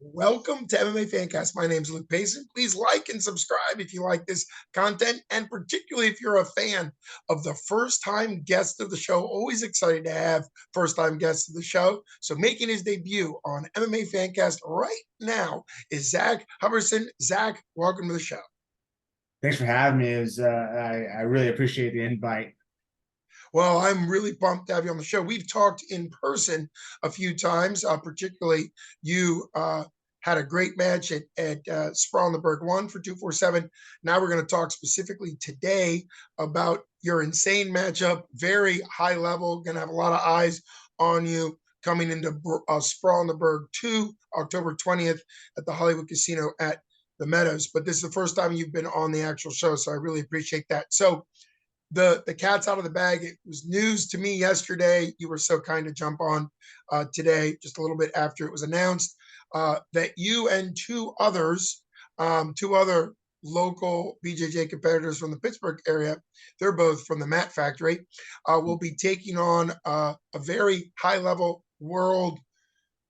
Welcome to MMA Fancast. My name is Luke Payson. Please like and subscribe if you like this content, and particularly if you're a fan of the first-time guest of the show. Always excited to have first-time guests of the show. So making his debut on MMA Fancast right now is Zack Humberston. Zack, welcome to the show. Thanks for having me. I really appreciate the invite. Well, I'm really pumped to have you on the show. We've talked in person a few times, particularly you had a great match at Sprawl in the Burgh 1 for 247. Now we're going to talk specifically today about your insane matchup, very high level, going to have a lot of eyes on you coming into Sprawl in the Burgh 2, October 20th at the Hollywood Casino at the Meadows. But this is the first time you've been on the actual show, so I really appreciate that. So the cat's out of the bag. It was news to me yesterday. You were so kind to jump on today, just a little bit after it was announced, that you and two other local BJJ competitors from the Pittsburgh area, they're both from the Mat Factory, will be taking on a very high level world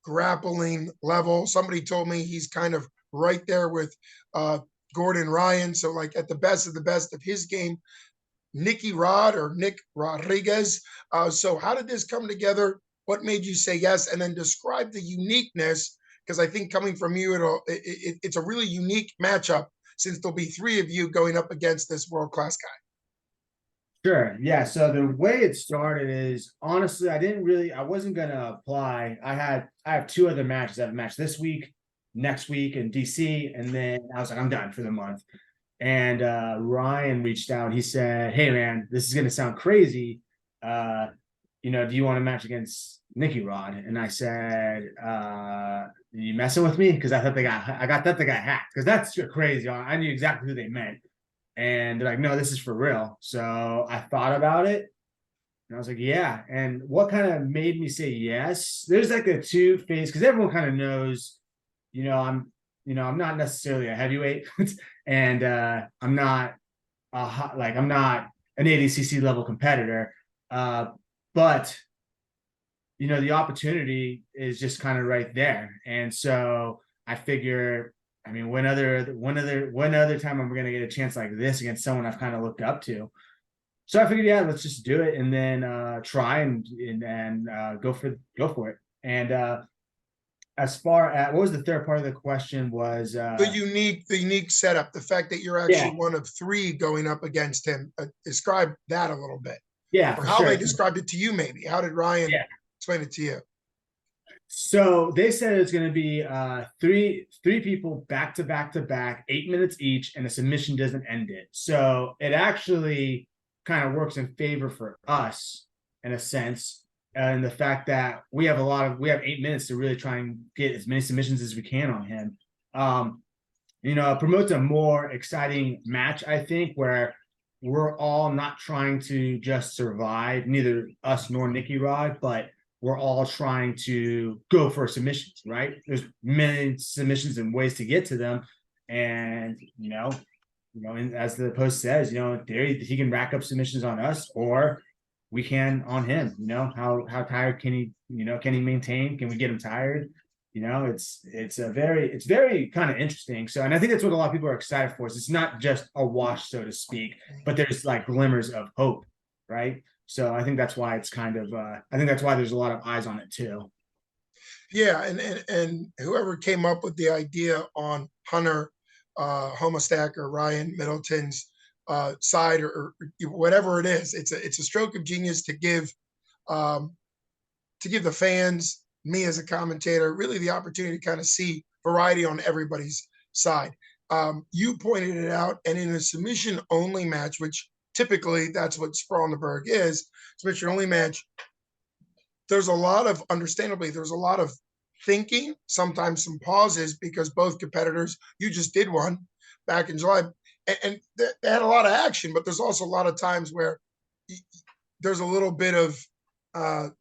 grappling level. Somebody told me he's kind of right there with Gordon Ryan. So like at the best of his game, Nicky Rod or Nick Rodriguez. So how did this come together? What made you say yes? And then describe the uniqueness, because I think coming from you, it's a really unique matchup since there'll be three of you going up against this world-class guy. Sure. Yeah. So the way it started is honestly, I wasn't gonna apply. I have two other matches. I have a match this week, next week in DC, and then I was like, I'm done for the month. And Ryan reached out. He said, "Hey man, this is gonna sound crazy. Uh, do you want to match against Nicky Rod?" And I said, "You messing with me?" Because I got that they got hacked. Because that's crazy. I knew exactly who they meant. And they're like, "No, this is for real." So I thought about it and I was like, yeah. And what kind of made me say yes? There's like a two phase because everyone kind of knows, you know, I'm, I'm not necessarily a heavyweight and I'm not I'm not an ADCC level competitor. But the opportunity is just kind of right there. And so I figure, I mean, when other time am I gonna get a chance like this against someone I've kind of looked up to? So I figured, yeah, let's just do it and then try and go for it. And as far as what was the third part of the question was The unique setup, the fact that you're yeah, actually one of three going up against him. Describe that a little bit, yeah, or for how they sure. described it to you. Maybe how did Ryan Yeah. explain it to you? So they said it's going to be three people back to back to back, 8 minutes each, and the submission doesn't end it. So it actually kind of works in favor for us in a sense, and the fact that we have 8 minutes to really try and get as many submissions as we can on him. It promotes a more exciting match, I think, where we're all not trying to just survive, neither us nor Nicky Rod, but we're all trying to go for submissions, right? There's many submissions and ways to get to them. And, and as the post says, there he can rack up submissions on us or we can on him. How tired can can he maintain? Can we get him tired? It's very kind of interesting. So, and I think that's what a lot of people are excited for. Is it's not just a wash, so to speak, but there's like glimmers of hope, right? So I think that's why it's kind of I think that's why there's a lot of eyes on it too. Yeah, and whoever came up with the idea on Hunter Homostack or Ryan Middleton's side, or whatever it is, it's a stroke of genius um, to give the fans, me as a commentator, really the opportunity to kind of see variety on everybody's side. You pointed it out, and in a submission only match, which typically that's what Sprawl in the Burgh is, submission only match, understandably, there's a lot of thinking, sometimes some pauses, because both competitors, you just did one back in July, and they had a lot of action, but there's also a lot of times where there's a little bit of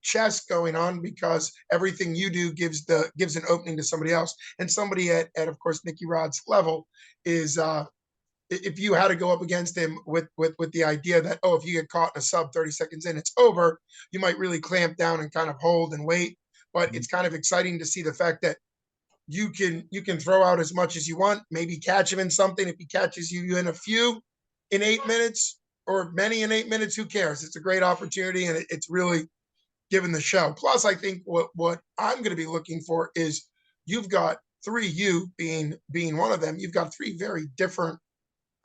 chess going on, because everything you do gives an opening to somebody else, and somebody at of course Nicky Rod's level is if you had to go up against him with the idea that, oh, if you get caught in a sub 30 seconds in, it's over, you might really clamp down and kind of hold and wait. But it's kind of exciting to see the fact that you can throw out as much as you want, maybe catch him in something. If he catches you in a few in 8 minutes or many in 8 minutes, who cares? It's a great opportunity, and it's really given the show. Plus, I think what I'm going to be looking for is you've got three, you being one of them. You've got three very different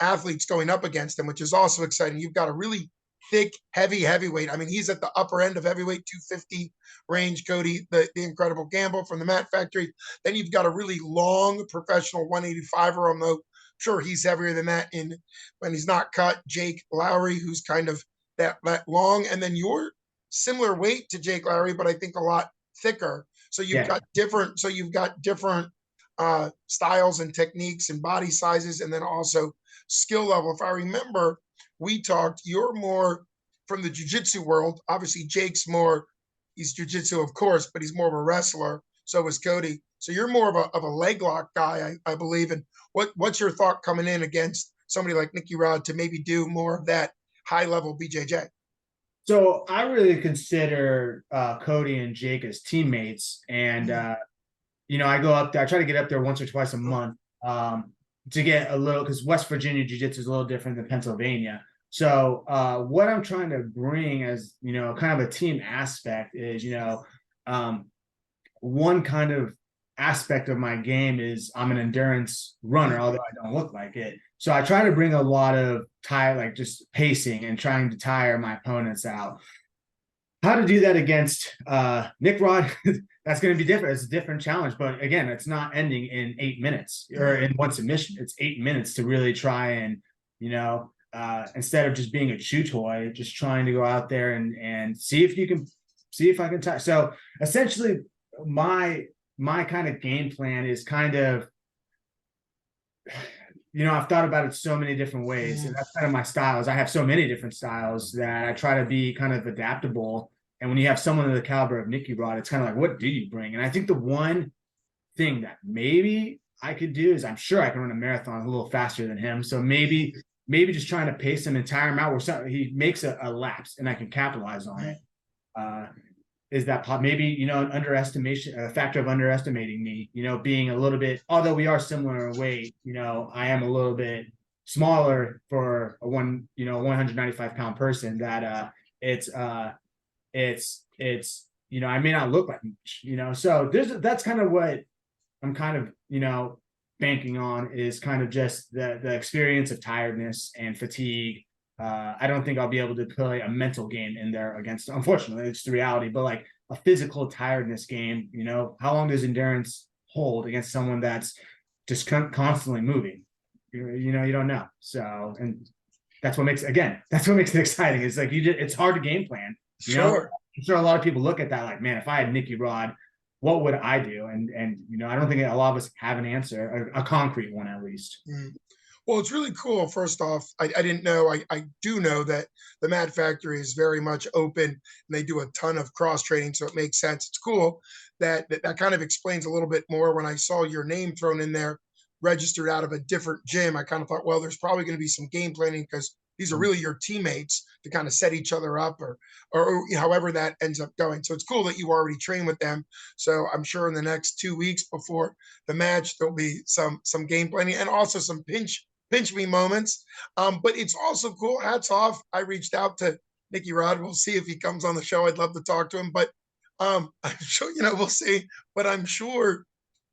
athletes going up against him, which is also exciting. You've got a really thick, heavyweight. I mean, he's at the upper end of heavyweight 250 range, Cody, the incredible Gamble from the Mat Factory. Then you've got a really long professional 185er, although sure he's heavier than that in when he's not cut, Jake Lowry, who's kind of that long. And then you're similar weight to Jake Lowry, but I think a lot thicker. So you've got different styles and techniques and body sizes, and then also skill level. If I remember, we talked, you're more from the jiu-jitsu world. Obviously, Jake's more, he's jiu-jitsu, of course, but he's more of a wrestler. So is Cody. So you're more of a leg lock guy, I believe. And what's your thought coming in against somebody like Nicky Rod to maybe do more of that high level BJJ? So I really consider Cody and Jake as teammates, and I go up there. I try to get up there once or twice a month to get a little, because West Virginia Jiu-Jitsu is a little different than Pennsylvania. So what I'm trying to bring as kind of a team aspect is one kind of aspect of my game is I'm an endurance runner, although I don't look like it. So I try to bring a lot of like just pacing and trying to tire my opponents out. How to do that against Nick Rod, that's going to be different. It's a different challenge. But again, it's not ending in 8 minutes or in one submission. It's 8 minutes to really try and, instead of just being a chew toy, just trying to go out there and see if I can tire. So essentially my kind of game plan is kind of, I've thought about it so many different ways, and that's kind of my styles. I have so many different styles that I try to be kind of adaptable. And when you have someone of the caliber of Nicky Rod, it's kind of like, what do you bring? And I think the one thing that maybe I could do is I'm sure I can run a marathon a little faster than him. So maybe just trying to pace him and tire him out where he makes a lapse and I can capitalize on it. Is that maybe, a factor of underestimating me, being a little bit, although we are similar in weight, I am a little bit smaller for a 195-pound person, that I may not look like much, so that's kind of what I'm kind of, banking on, is kind of just the experience of tiredness and fatigue. I don't think I'll be able to play a mental game in there against, unfortunately, it's the reality, but like a physical tiredness game, how long does endurance hold against someone that's just constantly moving? You don't know. So, and that's what makes it exciting. It's like it's hard to game plan. Sure. I'm sure a lot of people look at that like, man, if I had Nicky Rod, what would I do? And I don't think a lot of us have an answer, a concrete one at least. Well, it's really cool. First off, I didn't know. I do know that the Mat Factory is very much open, and they do a ton of cross training, so it makes sense. It's cool that kind of explains a little bit more. When I saw your name thrown in there, registered out of a different gym, I kind of thought, well, there's probably going to be some game planning because these are really your teammates to kind of set each other up, or however that ends up going. So it's cool that you already train with them. So I'm sure in the next 2 weeks before the match, there'll be some game planning and also some pinch me moments. But it's also cool. Hats off. I reached out to Nicky Rod. We'll see if he comes on the show. I'd love to talk to him, but I'm sure, we'll see. But I'm sure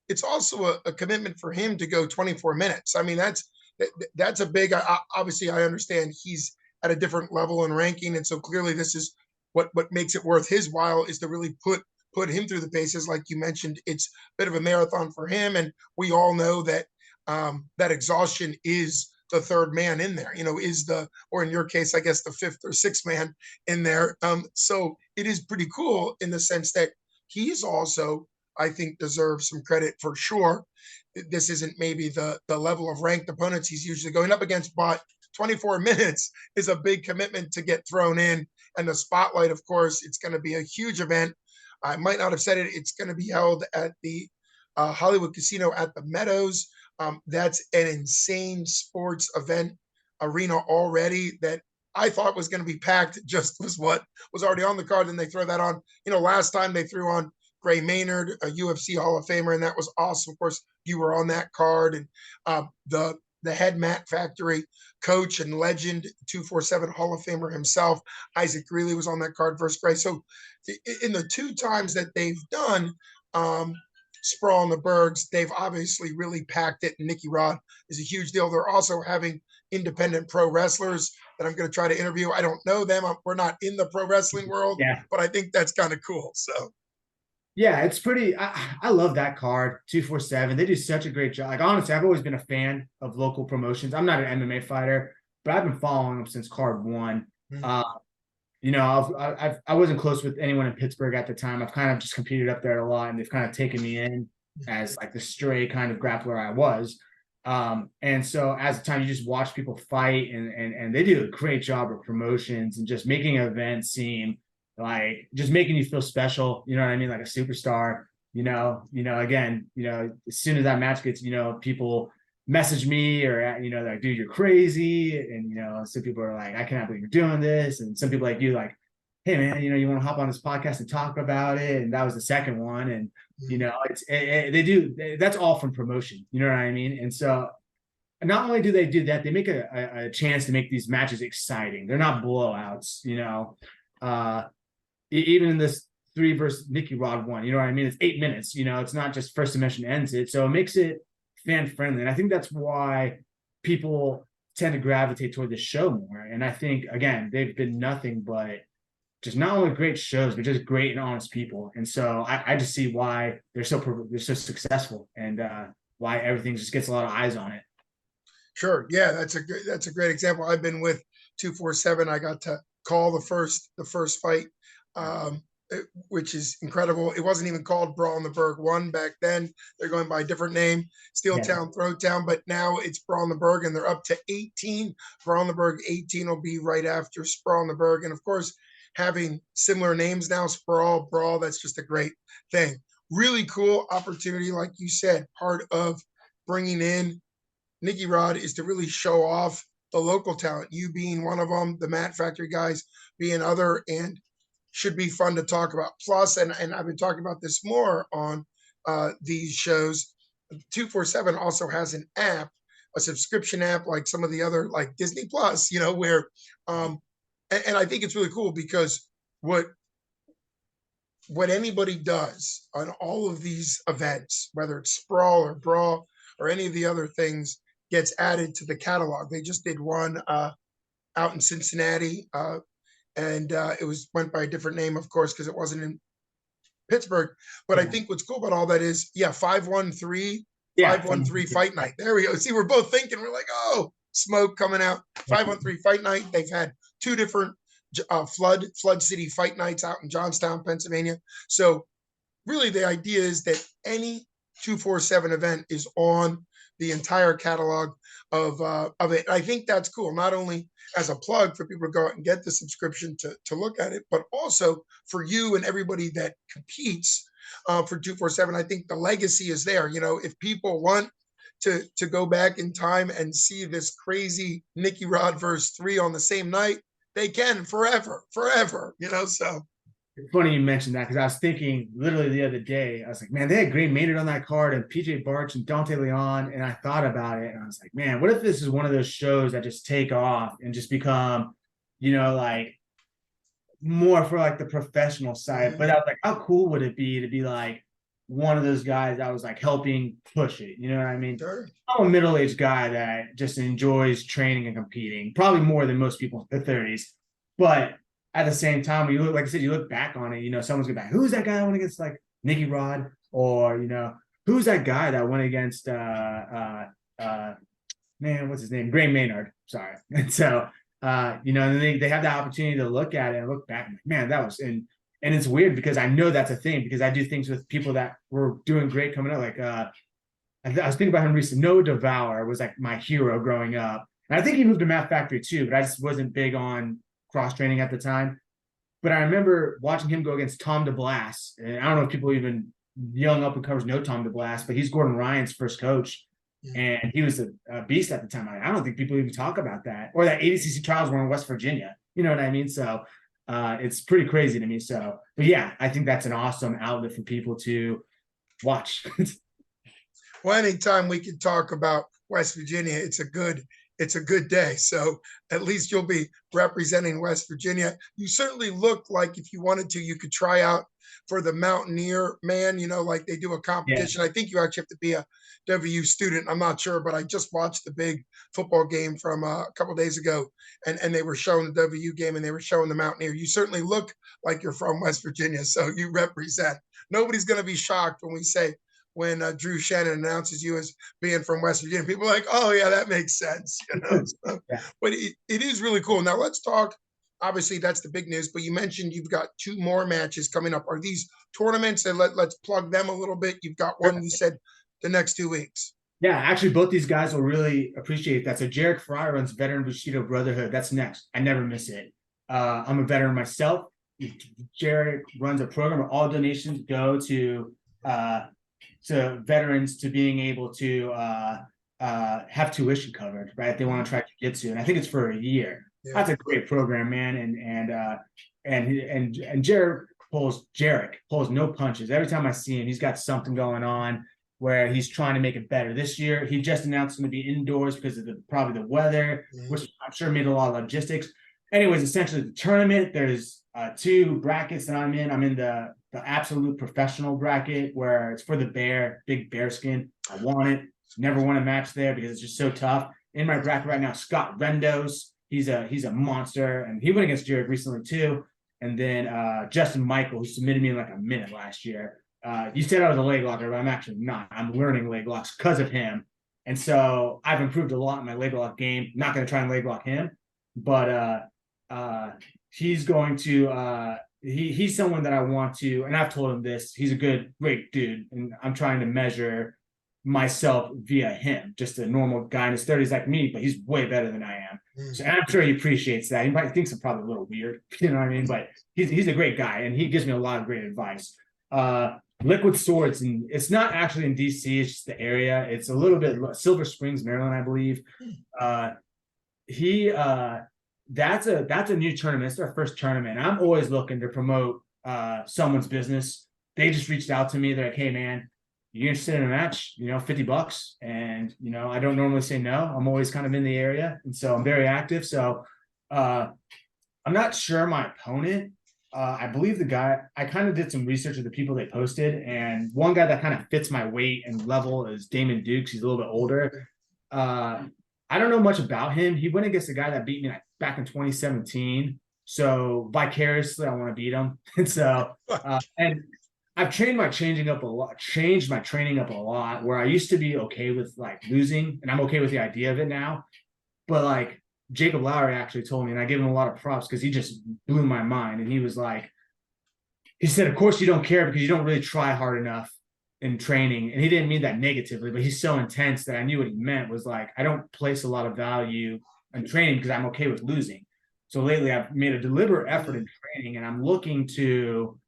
it's also a commitment for him to go 24 minutes. I mean, that's a big, obviously I understand he's at a different level in ranking. And so clearly this is what makes it worth his while, is to really put him through the paces. Like you mentioned, it's a bit of a marathon for him. And we all know that that exhaustion is the third man in there, or in your case, I guess the fifth or sixth man in there. So it is pretty cool in the sense that he's also, I think, deserves some credit for sure. This isn't maybe the level of ranked opponents he's usually going up against, but 24 minutes is a big commitment to get thrown in. And the spotlight, of course, it's going to be a huge event. I might not have said it. It's going to be held at the Hollywood Casino at the Meadows. That's an insane sports event arena already that I thought was going to be packed. Just was what was already on the card. And they throw that on. Last time they threw on Gray Maynard, a UFC Hall of Famer, and that was awesome. Of course, you were on that card, and the head Mat Factory coach and legend, 247 Hall of Famer himself, Isaac Greeley, was on that card versus Gray. So in the two times that they've done Sprawl in the Burghs, they've obviously really packed it. And Nicky Rod is a huge deal. They're also having independent pro wrestlers that I'm going to try to interview. I don't know them. We're not in the pro wrestling world, Yeah. but I think that's kind of cool. So yeah, it's pretty. I love that card, 247. They do such a great job. Like, honestly, I've always been a fan of local promotions. I'm not an MMA fighter, but I've been following them since card one. You know, I wasn't close with anyone in Pittsburgh at the time. I've kind of just competed up there a lot, and they've kind of taken me in as like the stray kind of grappler I was. And so as the time, you just watch people fight, and they do a great job of promotions and just making events seem like just making you feel special, you know what I mean? Like a superstar, again, as soon as that match gets, people message me or, like, dude, you're crazy. And, some people are like, I cannot believe you're doing this. And some people like you, like, hey man, you want to hop on this podcast and talk about it. And that was the second one. And, that's all from promotion, you know what I mean? And so not only do they do that, they make a chance to make these matches exciting. They're not blowouts, even in this 3 versus Nicky Rod one, you know what I mean? It's 8 minutes, it's not just first dimension ends it. So it makes it fan friendly. And I think that's why people tend to gravitate toward this show more. And I think, again, they've been nothing but just not only great shows, but just great and honest people. And so I just see why they're so successful, and why everything just gets a lot of eyes on it. Sure. Yeah, that's a great example. I've been with 247. I got to call the first fight, which is incredible. It wasn't even called Brawl in the Burgh 1 back then. They're going by a different name, Steel Town, Throwtown, but now it's Brawl in the Burgh, and they're up to 18. Brawl in the Burgh 18 will be right after Sprawl in the Burgh. And of course, having similar names now, Sprawl, Brawl, that's just a great thing. Really cool opportunity, like you said. Part of bringing in Nicky Rod is to really show off the local talent, you being one of them, the Mat Factory guys being other, and should be fun to talk about. Plus, and I've been talking about this more on these shows, 247 also has an app, a subscription app, like some of the other, like Disney Plus, where, and I think it's really cool because what anybody does on all of these events, whether it's Sprawl or Brawl or any of the other things, gets added to the catalog. They just did one out in Cincinnati, and it went by a different name, of course, because it wasn't in Pittsburgh. But I think what's cool about all that is, 513 fight night. There we go. See, we're both thinking, we're like, oh, smoke coming out. 513 fight night. They've had 2 different Flood City fight nights out in Johnstown, Pennsylvania. So really the idea is that any 247 event is on the entire catalog of it. I think that's cool, not only as a plug for people to go out and get the subscription to look at it, but also for you and everybody that competes for 247. I think the legacy is there. If people want to go back in time and see this crazy Nicky Rod verse 3 on the same night, they can forever, so. It's funny you mentioned that, because I was thinking literally the other day, I was like, man, they had Gray Maynard on that card and PJ Barch and Dante Leon. And I thought about it and I was like, man, what if this is one of those shows that just take off and just become, like more for like the professional side. But I was like, how cool would it be to be like one of those guys that was like helping push it? You know what I mean? Sure. I'm a middle-aged guy that just enjoys training and competing, probably more than most people in their 30s. But at the same time, when you look, like I said, you look back on it, someone's going to be like, who's that guy that went against like Nicky Rod? Or, who's that guy that went against, man, what's his name? Gray Maynard. Sorry. And so, and they have that opportunity to look at it and look back and like, man, that was, and it's weird because I know that's a thing, because I do things with people that were doing great coming up. Like, I was thinking about him recently. Noah Devour was like my hero growing up. And I think he moved to Mat Factory too, but I just wasn't big on cross training at the time. But I remember watching him go against Tom DeBlas. And I don't know if people even young up and covers know Tom DeBlas, but he's Gordon Ryan's first coach. And he was a beast at the time. I don't think people even talk about that. Or that ADCC trials were in West Virginia. You know what I mean? So It's pretty crazy to me. So, but yeah, I think that's an awesome outlet for people to watch. Well, anytime we can talk about West Virginia, it's a good day. So at least you'll be representing West Virginia. You certainly look like if you wanted to, you could try out for the Mountaineer man, like they do a Yeah. competition. I think you actually have to be a WU student. I'm not sure, but I just watched the big football game from a couple of days ago, and they were showing the WU game and they were showing the Mountaineer. You certainly look like you're from West Virginia, so you represent. Nobody's going to be shocked when we say when Drew Shannon announces you as being from West Virginia. People are like, oh, yeah, that makes sense. So, Yeah. but it is really cool. Now, let's talk. Obviously, that's the big news, but you mentioned you've got 2 more matches coming up. Are these tournaments? And let's plug them a little bit. You've got one, you said, the next 2 weeks. Yeah, actually, both these guys will really appreciate that. So Jarek Fry runs Veteran Bushido Brotherhood. That's next. I never miss it. I'm a veteran myself. Jarek runs a program where all donations go to veterans to being able to have tuition covered, right? If they want to try jiu-jitsu, and I think it's for a year. Yeah. That's a great program, man. And Jarek pulls no punches. Every time I see him, he's got something going on where he's trying to make it better. This year, he just announced going to be indoors because of probably the weather, which I'm sure made a lot of logistics. Anyways, essentially the tournament, there's 2 brackets that I'm in. I'm in the absolute professional bracket where it's for the big bear skin. I want it. Never won a match there because it's just so tough. In my bracket right now, Scott Rendos. He's a monster, and he went against Jared recently too. And then Justin Michael, who submitted me in like a minute last year. You said I was a leg locker, but I'm actually not. I'm learning leg locks because of him. And so I've improved a lot in my leg lock game. Not going to try and leg lock him, but he's going to he's someone that I want to, and I've told him this, he's a great dude, and I'm trying to measure myself via him, just a normal guy in his 30s like me, but he's way better than I am. So, and I'm sure he appreciates that. He might think I'm probably a little weird, you know what I mean? But he's a great guy, and he gives me a lot of great advice. Liquid Swords, and it's not actually in DC, it's just the area. It's a little bit Silver Springs, Maryland, I believe. That's a new tournament. It's their first tournament. I'm always looking to promote someone's business. They just reached out to me. They're like, hey man, you interested in a match? $50. And I don't normally say no. I'm always kind of in the area, and so I'm very active. So I'm not sure my opponent. I believe the guy, I kind of did some research of the people they posted, and one guy that kind of fits my weight and level is Damon Dukes. He's a little bit older. I don't know much about him. He went against a guy that beat me back in 2017. So vicariously, I want to beat him. And so, and I've changed my training up a lot, where I used to be okay with like losing, and I'm okay with the idea of it now. But like Jacob Lowry actually told me, and I give him a lot of props because he just blew my mind. And he was like, he said, of course you don't care because you don't really try hard enough in training. And he didn't mean that negatively, but he's so intense that I knew what he meant was like, I don't place a lot of value in training because I'm okay with losing. So lately I've made a deliberate effort in training, and I'm looking to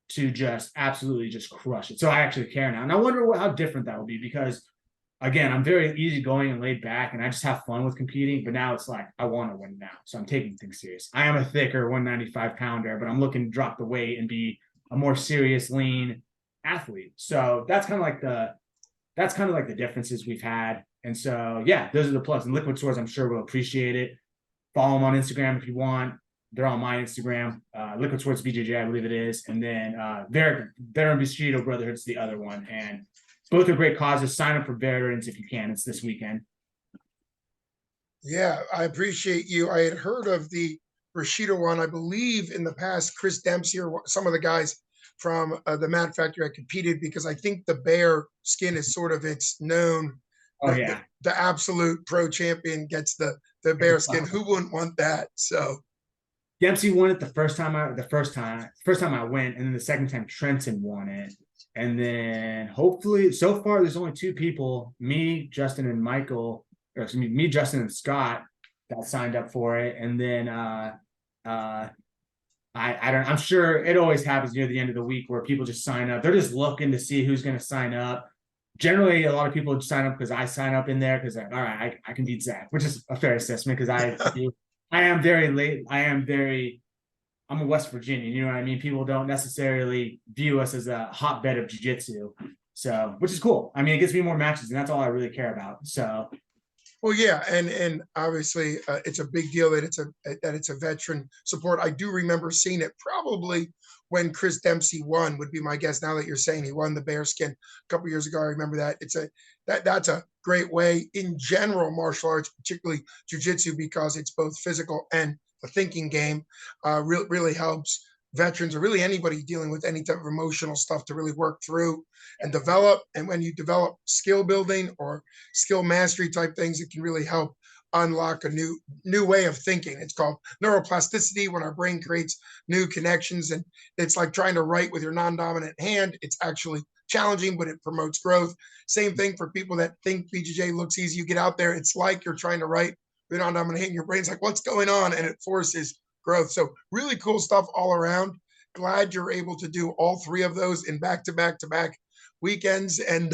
just absolutely just crush it. So I actually care now. And I wonder how different that will be, because again, I'm very easygoing and laid back, and I just have fun with competing. But now it's like, I want to win now. So I'm taking things serious. I am a thicker 195 pounder, but I'm looking to drop the weight and be a more serious, lean athlete. So that's kind of like the differences we've had. And so, yeah, those are the plugs. And Liquid Swords, I'm sure will appreciate it. Follow them on Instagram if you want. They're on my Instagram, Liquid Swords BJJ, I believe it is. And then Veteran Bushido Brotherhood's the other one. And both are great causes. Sign up for veterans if you can. It's this weekend. Yeah, I appreciate you. I had heard of the Bushido one. I believe in the past, Chris Dempsey or some of the guys from the Mat Factory I competed, because I think the bear skin is sort of it's known. Oh, yeah. The absolute pro champion gets the bear skin. Who wouldn't want that? So Dempsey won it the first time I went, and then the second time Trenton won it. And then hopefully, so far there's only 2 people, me, Justin, and Michael, or excuse me, Justin, and Scott that signed up for it. And then I'm sure it always happens near the end of the week where people just sign up. They're just looking to see who's going to sign up. Generally, a lot of people sign up because I sign up in there because all right, I can beat Zach, which is a fair assessment because I am very late. I am very I'm a West Virginian, you know what I mean? People don't necessarily view us as a hotbed of jiu-jitsu. So, which is cool. I mean, it gives me more matches, and that's all I really care about. So, Well, yeah, and obviously it's a big deal that it's a veteran support. I do remember seeing it probably when Chris Dempsey won, would be my guess. Now that you're saying he won the bearskin a couple years ago, I remember that. That's a great way in general martial arts, particularly jujitsu, because it's both physical and a thinking game. Really helps veterans or really anybody dealing with any type of emotional stuff to really work through and develop. And when you develop skill building or skill mastery type things, it can really help unlock a new way of thinking. It's called neuroplasticity, when our brain creates new connections, and it's like trying to write with your non-dominant hand. It's actually challenging, but it promotes growth. Same thing for people that think BJJ looks easy. You get out there, it's like you're trying to write with your non-dominant hand. Your brain's like, what's going on? And it forces growth. So really cool stuff all around. Glad you're able to do all three of those in back-to-back weekends. And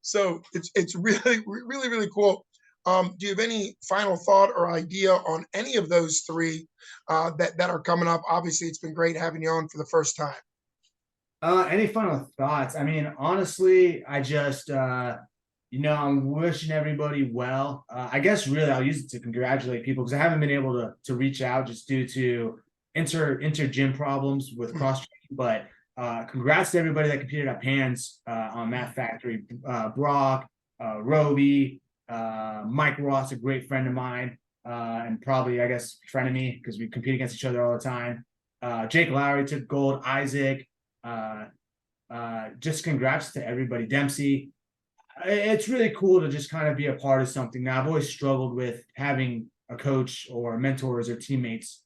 so it's really cool. Do you have any final thought or idea on any of those three that are coming up? Obviously, it's been great having you on for the first time. any final thoughts? I mean, honestly, I just, I'm wishing everybody well. I guess really I'll use it to congratulate people because I haven't been able to reach out just due to inter gym problems with cross training. But congrats to everybody that competed at Pans on Matt Factory. Brock, Roby, Mike Ross, a great friend of mine, and probably I guess friend of me because we compete against each other all the time. Jake Lowry took gold. Isaac. Just congrats to everybody. Dempsey. It's really cool to just kind of be a part of something. Now, I've always struggled with having a coach or mentors or teammates.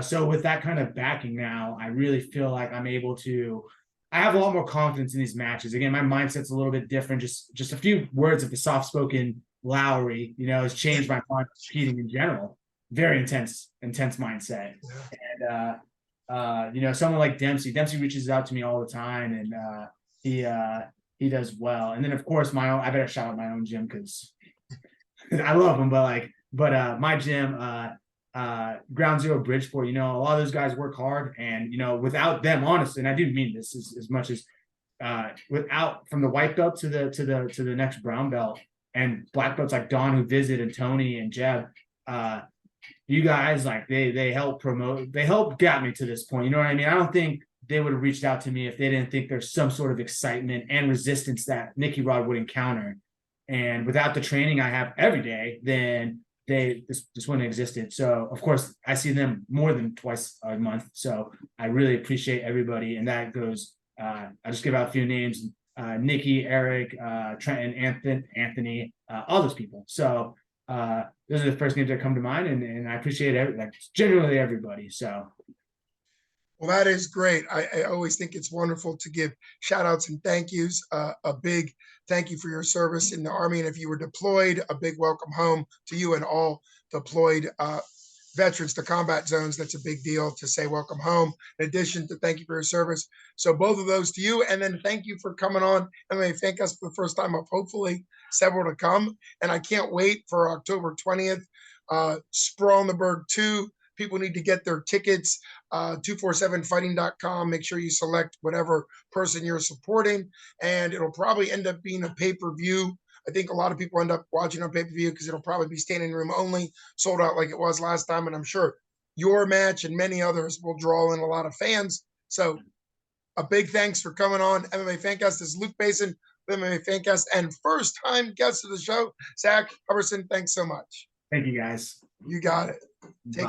So with that kind of backing now, I really feel like I'm able to. I have a lot more confidence in these matches. Again, my mindset's a little bit different. Just a few words of the soft-spoken Lowry, has changed my mind competing in general. Very intense mindset. And someone like Dempsey reaches out to me all the time, and he does well. And then of course I better shout out my own gym because I love them, but my gym, Ground Zero Bridgeport, a lot of those guys work hard, and without them, honestly, and I do mean this as much as without from the white belt to the next brown belt and black belts like Don who visit and Tony and Jeb, you guys they help promote, they help get me to this point. You know what I mean? I don't think they would have reached out to me if they didn't think there's some sort of excitement and resistance that Nicky Rod would encounter. And without the training I have every day, then this wouldn't have existed. So of course I see them more than twice a month. So I really appreciate everybody. And that goes, I just give out a few names, Nikki, Eric, Trent, and Anthony, all those people. So those are the first names that come to mind, and I appreciate genuinely everybody. So well, that is great. I always think it's wonderful to give shout outs and thank yous. A big thank you for your service in the Army. And if you were deployed, a big welcome home to you and all deployed veterans to combat zones. That's a big deal to say welcome home. In addition to thank you for your service. So both of those to you. And then thank you for coming on MMA Fancast for the first time of hopefully several to come. And I can't wait for October 20th. Sprawl in the Burgh 2. People need to get their tickets. 247fighting.com. Make sure you select whatever person you're supporting, and it'll probably end up being a pay-per-view. I think a lot of people end up watching on pay-per-view because it'll probably be standing room only, sold out like it was last time. And I'm sure your match and many others will draw in a lot of fans. So a big thanks for coming on MMA Fancast. This is Luke Basin with MMA Fancast and first-time guest of the show, Zack Humberston. Thanks so much. thank you guys. You got it. Bye.